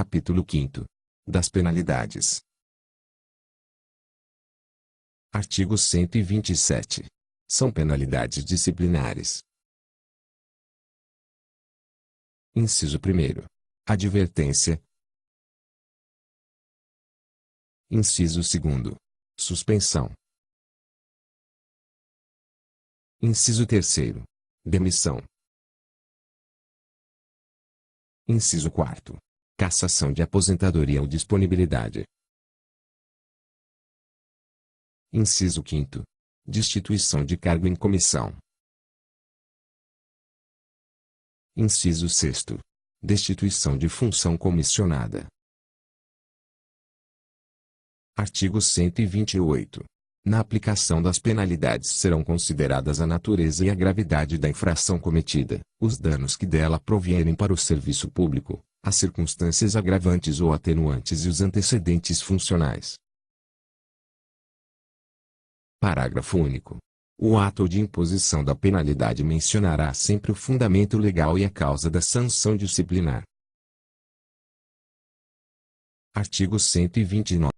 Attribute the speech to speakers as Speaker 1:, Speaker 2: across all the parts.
Speaker 1: Capítulo 5. Das penalidades. Artigo 127. São penalidades disciplinares. Inciso 1º. Advertência. Inciso 2º. Suspensão. Inciso 3º. Demissão. Inciso 4º. Cassação de aposentadoria ou disponibilidade. Inciso 5º. Destituição de cargo em comissão. Inciso 6º. Destituição de função comissionada. Artigo 128. Na aplicação das penalidades serão consideradas a natureza e a gravidade da infração cometida, os danos que dela provierem para o serviço público, as circunstâncias agravantes ou atenuantes e os antecedentes funcionais. Parágrafo único. O ato de imposição da penalidade mencionará sempre o fundamento legal e a causa da sanção disciplinar. Artigo 129.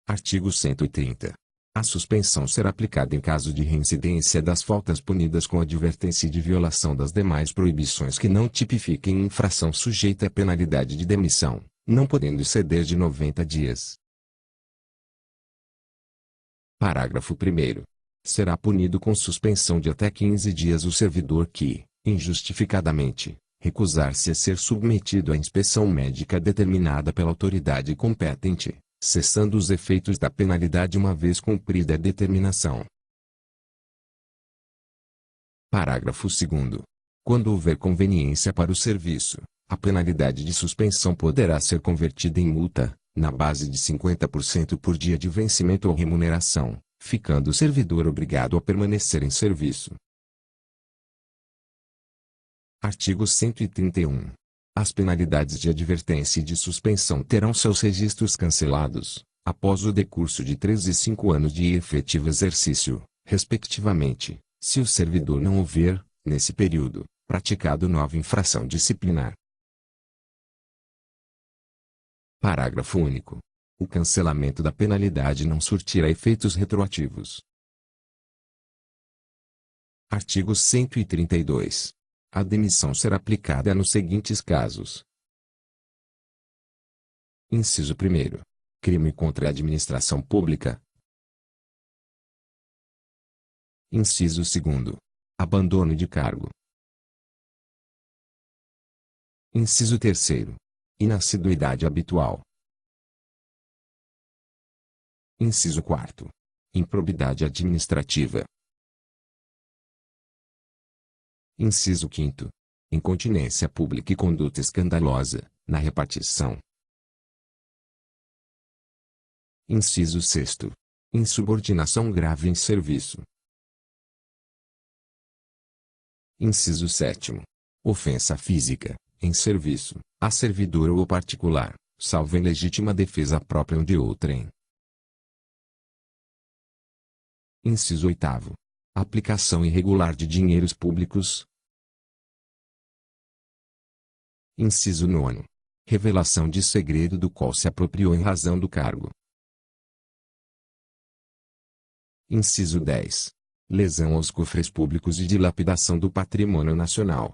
Speaker 1: Artigo 130. A suspensão será aplicada em caso de reincidência das faltas punidas com advertência e de violação das demais proibições que não tipifiquem infração sujeita à penalidade de demissão, não podendo exceder de 90 dias. Parágrafo 1º. Será punido com suspensão de até 15 dias o servidor que, injustificadamente, recusar-se a ser submetido à inspeção médica determinada pela autoridade competente, cessando os efeitos da penalidade uma vez cumprida a determinação. Parágrafo 2º. Quando houver conveniência para o serviço, a penalidade de suspensão poderá ser convertida em multa, na base de 50% por dia de vencimento ou remuneração, ficando o servidor obrigado a permanecer em serviço. Artigo 131. As penalidades de advertência e de suspensão terão seus registros cancelados, após o decurso de 3 e 5 anos de efetivo exercício, respectivamente, se o servidor não houver, nesse período, praticado nova infração disciplinar. Parágrafo único. O cancelamento da penalidade não surtirá efeitos retroativos. Artigo 132. A demissão será aplicada nos seguintes casos. Inciso 1º. Crime contra a administração pública. Inciso 2º. Abandono de cargo. Inciso 3º. Inassiduidade habitual. Inciso 4º. Improbidade administrativa. Inciso 5º. Incontinência pública e conduta escandalosa, na repartição. Inciso 6º. Insubordinação grave em serviço. Inciso 7º. Ofensa física, em serviço, a servidor ou particular, salvo em legítima defesa própria ou de outrem. Inciso 8º. Aplicação irregular de dinheiros públicos. Inciso 9º. Revelação de segredo do qual se apropriou em razão do cargo. Inciso 10. Lesão aos cofres públicos e dilapidação do patrimônio nacional.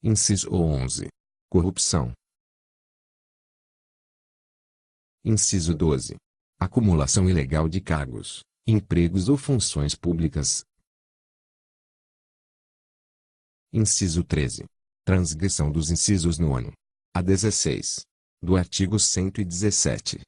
Speaker 1: Inciso 11. Corrupção. Inciso 12. Acumulação ilegal de cargos, empregos ou funções públicas. Inciso 13. Transgressão dos incisos 9 a 16 do artigo 117.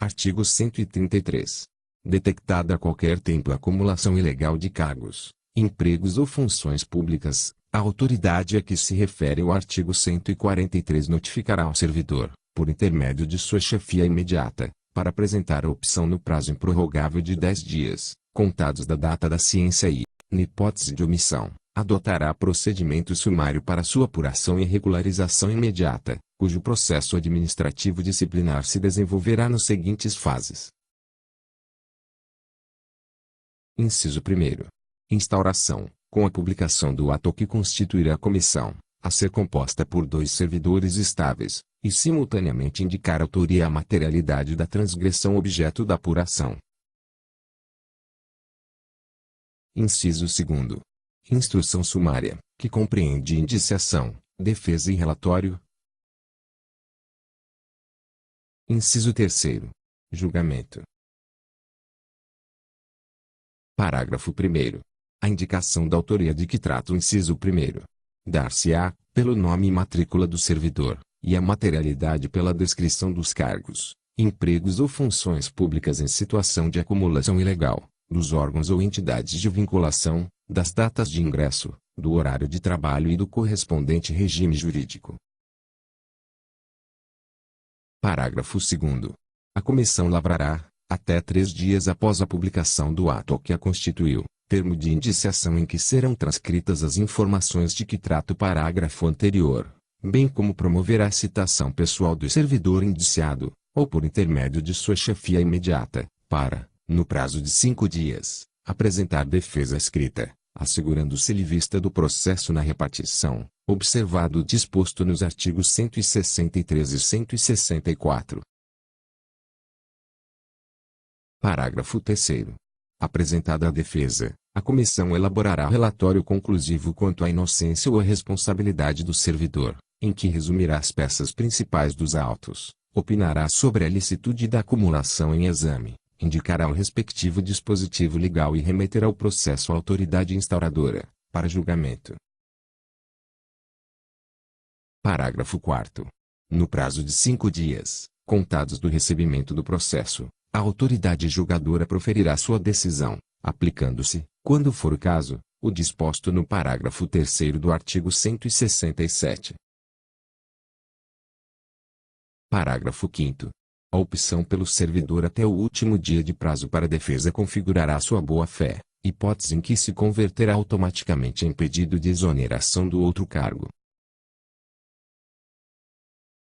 Speaker 1: Artigo 133. Detectada a qualquer tempo a acumulação ilegal de cargos, empregos ou funções públicas, a autoridade a que se refere o artigo 143 notificará ao servidor, por intermédio de sua chefia imediata, para apresentar a opção no prazo improrrogável de 10 dias, contados da data da ciência e, na hipótese de omissão, adotará procedimento sumário para sua apuração e regularização imediata, cujo processo administrativo disciplinar se desenvolverá nas seguintes fases. Inciso 1º. Instauração, com a publicação do ato que constituirá a comissão, a ser composta por 2 servidores estáveis, e simultaneamente indicar a autoria e a materialidade da transgressão objeto da apuração. Inciso 2º. Instrução sumária, que compreende indiciação, defesa e relatório. Inciso 3º. Julgamento. Parágrafo 1º. A indicação da autoria de que trata o inciso 1º. Dar-se-á, pelo nome e matrícula do servidor, e a materialidade pela descrição dos cargos, empregos ou funções públicas em situação de acumulação ilegal, dos órgãos ou entidades de vinculação, das datas de ingresso, do horário de trabalho e do correspondente regime jurídico. Parágrafo 2º. A comissão lavrará, até 3 dias após a publicação do ato que a constituiu, termo de indiciação em que serão transcritas as informações de que trata o parágrafo anterior, bem como promoverá a citação pessoal do servidor indiciado, ou por intermédio de sua chefia imediata, para, no prazo de 5 dias, apresentar defesa escrita, assegurando-se vista do processo na repartição, observado o disposto nos artigos 163 e 164. Parágrafo 3º. Apresentada a defesa, a comissão elaborará relatório conclusivo quanto à inocência ou à responsabilidade do servidor, em que resumirá as peças principais dos autos, opinará sobre a licitude da acumulação em exame, indicará o respectivo dispositivo legal e remeterá o processo à autoridade instauradora, para julgamento. Parágrafo 4º. No prazo de 5 dias, contados do recebimento do processo, a autoridade julgadora proferirá sua decisão, aplicando-se, quando for o caso, o disposto no parágrafo 3º do artigo 167. Parágrafo 5º. A opção pelo servidor até o último dia de prazo para defesa configurará sua boa-fé, hipótese em que se converterá automaticamente em pedido de exoneração do outro cargo.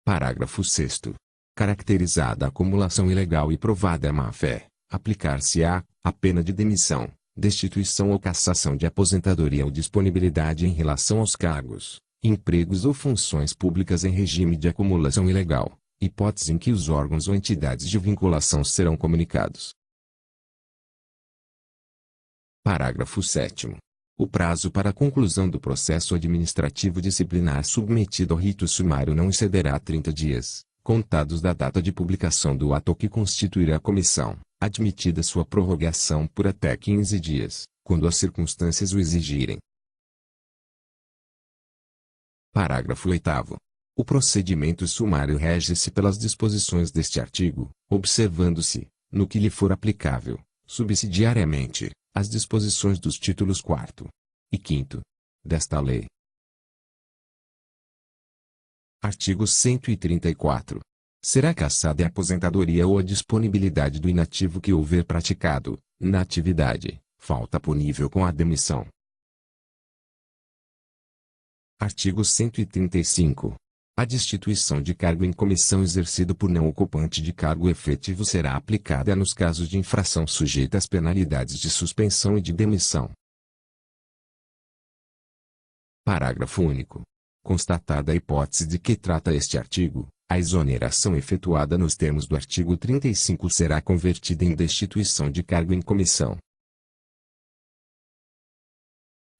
Speaker 1: Parágrafo 6º. Caracterizada a acumulação ilegal e provada a má-fé, aplicar-se-á a pena de demissão, destituição ou cassação de aposentadoria ou disponibilidade em relação aos cargos, empregos ou funções públicas em regime de acumulação ilegal, hipótese em que os órgãos ou entidades de vinculação serão comunicados. Parágrafo 7º. O prazo para a conclusão do processo administrativo disciplinar submetido ao rito sumário não excederá 30 dias, contados da data de publicação do ato que constituirá a comissão, admitida sua prorrogação por até 15 dias, quando as circunstâncias o exigirem. Parágrafo 8º. O procedimento sumário rege-se pelas disposições deste artigo, observando-se, no que lhe for aplicável, subsidiariamente, as disposições dos títulos 4º e 5º desta lei. Artigo 134. Será cassada a aposentadoria ou a disponibilidade do inativo que houver praticado, na atividade, falta punível com a demissão. Artigo 135. A destituição de cargo em comissão exercido por não ocupante de cargo efetivo será aplicada nos casos de infração sujeita às penalidades de suspensão e de demissão. Parágrafo único. Constatada a hipótese de que trata este artigo, a exoneração efetuada nos termos do artigo 35 será convertida em destituição de cargo em comissão.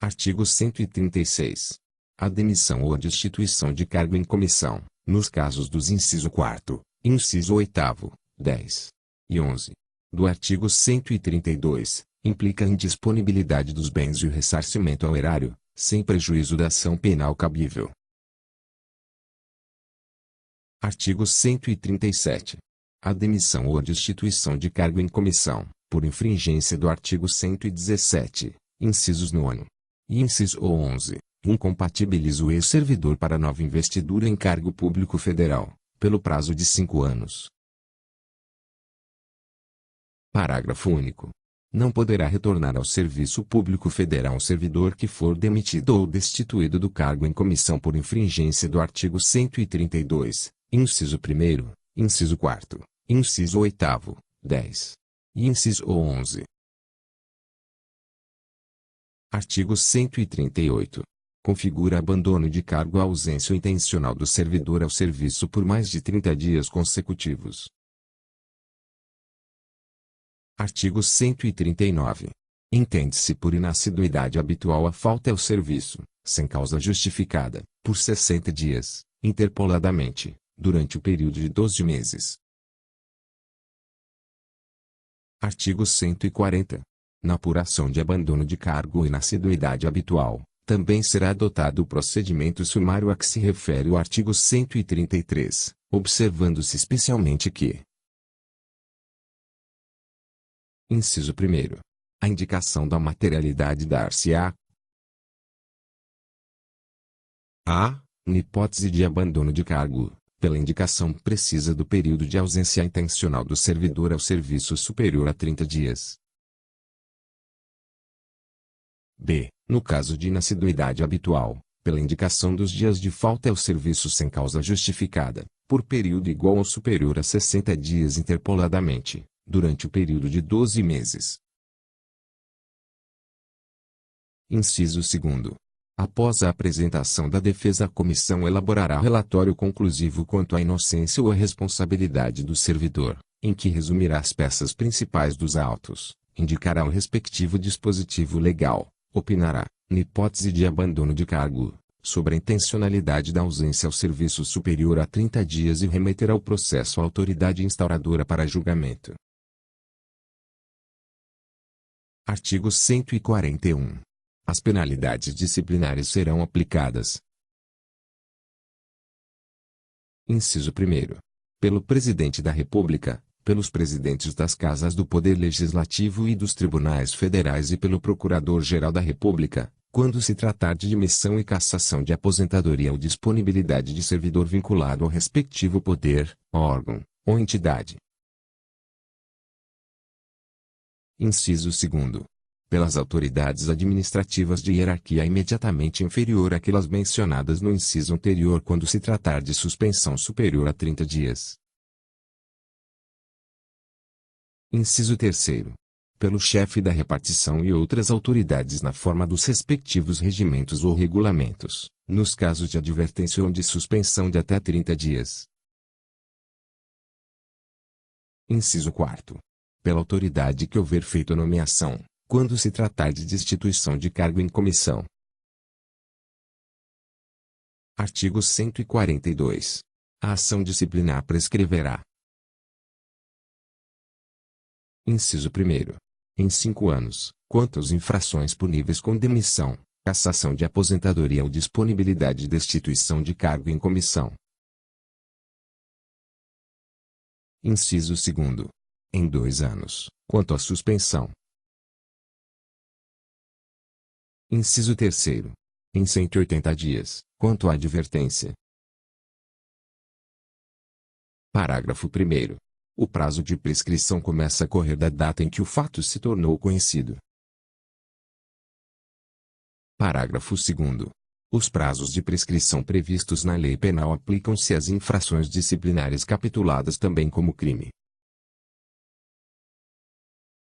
Speaker 1: Artigo 136. A demissão ou a destituição de cargo em comissão, nos casos dos inciso 4º, inciso 8º, 10 e 11 do artigo 132, implica a indisponibilidade dos bens e o ressarcimento ao erário, sem prejuízo da ação penal cabível. Artigo 137. A demissão ou a destituição de cargo em comissão, por infringência do artigo 117, incisos 9 e inciso 11, incompatibiliza o ex-servidor para nova investidura em cargo público federal, pelo prazo de 5 anos. Parágrafo único. Não poderá retornar ao serviço público federal servidor que for demitido ou destituído do cargo em comissão por infringência do artigo 132, inciso 1º, inciso 4º, inciso 8º, 10 e inciso 11. Artigo 138. Configura abandono de cargo a ausência intencional do servidor ao serviço por mais de 30 dias consecutivos. Artigo 139. Entende-se por inassiduidade habitual a falta ao serviço, sem causa justificada, por 60 dias, interpoladamente, durante o período de 12 meses. Artigo 140. Na apuração de abandono de cargo ou inassiduidade habitual, também será adotado o procedimento sumário a que se refere o artigo 133, observando-se especialmente que: inciso 1º. A indicação da materialidade dar-se-á na hipótese de abandono de cargo, pela indicação precisa do período de ausência intencional do servidor ao serviço superior a 30 dias. B. No caso de inassiduidade habitual, pela indicação dos dias de falta ao serviço sem causa justificada, por período igual ou superior a 60 dias interpoladamente, durante o período de 12 meses. Inciso 2º. Após a apresentação da defesa, a comissão elaborará relatório conclusivo quanto à inocência ou à responsabilidade do servidor, em que resumirá as peças principais dos autos, indicará o respectivo dispositivo legal, opinará, na hipótese de abandono de cargo, sobre a intencionalidade da ausência ao serviço superior a 30 dias e remeterá o processo à autoridade instauradora para julgamento. Artigo 141. As penalidades disciplinares serão aplicadas. Inciso 1º. Pelo Presidente da República, pelos presidentes das Casas do Poder Legislativo e dos Tribunais Federais e pelo Procurador-Geral da República, quando se tratar de demissão e cassação de aposentadoria ou disponibilidade de servidor vinculado ao respectivo poder, órgão, ou entidade. Inciso 2º. Pelas autoridades administrativas de hierarquia imediatamente inferior àquelas mencionadas no inciso anterior quando se tratar de suspensão superior a 30 dias. Inciso 3º. Pelo chefe da repartição e outras autoridades na forma dos respectivos regimentos ou regulamentos, nos casos de advertência ou de suspensão de até 30 dias. Inciso 4º. Pela autoridade que houver feito a nomeação, quando se tratar de destituição de cargo em comissão. Artigo 142. A ação disciplinar prescreverá. Inciso 1º. Em 5 anos, quanto às infrações puníveis com demissão, cassação de aposentadoria ou disponibilidade de destituição de cargo em comissão. Inciso 2º. Em 2 anos, quanto à suspensão. Inciso 3º. Em 180 dias, quanto à advertência. Parágrafo 1º. O prazo de prescrição começa a correr da data em que o fato se tornou conhecido. Parágrafo 2º. Os prazos de prescrição previstos na lei penal aplicam-se às infrações disciplinares capituladas também como crime.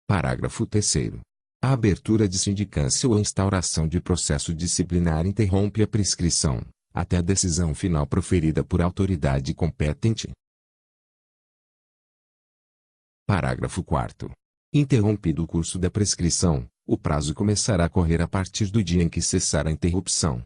Speaker 1: Parágrafo 3º. A abertura de sindicância ou a instauração de processo disciplinar interrompe a prescrição, até a decisão final proferida por autoridade competente. Parágrafo 4º. Interrompido o curso da prescrição, o prazo começará a correr a partir do dia em que cessar a interrupção.